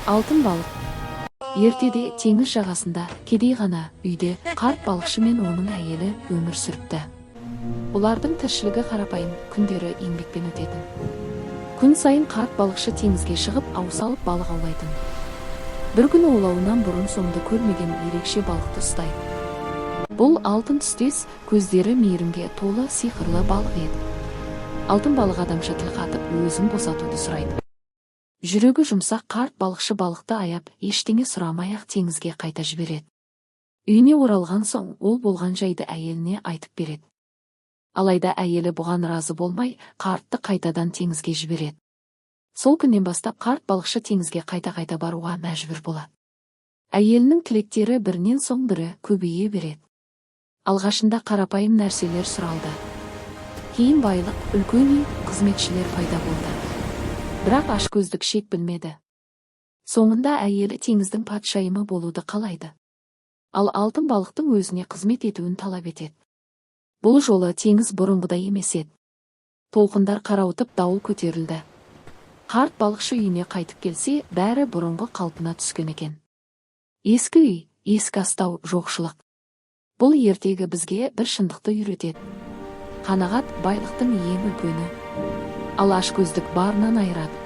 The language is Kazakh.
Алтын балық. Ертеде теңіз жағасында, кедей ғана үйде қарт балықшы мен оның әйелі өмір сүріпті. Олардың тіршілігі қарапайым, күндері еңбекпен өтетін. Күн сайын қарт балықшы теңізге шығып ау салып балық аулайтын. Бір күн аулауынан бұрын соңды көрмеген ерекше балықты ұстайды. Бұл алтын түстес, көздері мейірімге толы сиқырлы балық еді. Алтын балық адамша тіл қатып, өзін босатуды сұрайды. Жүрегі жұмсақ қарт балықшы балықты аяп, ештеңе сұрамай-ақ теңізге қайта жібереді. Үйіне оралған соң, ол болған жайды әйеліне айтып береді. Алайда әйелі бұған разы болмай, қартты қайтадан теңізге жібереді. Сол күннен бастап қарт балықшы теңізге қайта-қайта баруға мәжбүр болады. Әйелінің тілектері бірінен соң бірі көбейе береді. Алғашында қарапайым нәрселер сұралды. Кейін байлық, үлкен үй, қызметшілер пайда болды. Бірақ ашкөздік шек білмеді. Соңында әйелі теңіздің патшайымы болуды қалайды. Ал алтын балықтың өзіне қызмет етуін талап етеді. Бұл жолы теңіз бұрынғыдай емес еді. Толқындар қарауытып дауыл көтерілді. Қарт балықшы үйіне қайтып келсе, бәрі бұрынғы қалпына түскен екен. Ескі үй, ескі астау, жоқшылық. Бұл ертегі бізге бір шындықты үйретеді. Қанағат байлықтың ең үлкені. Ал ашкөздік барынан айырады.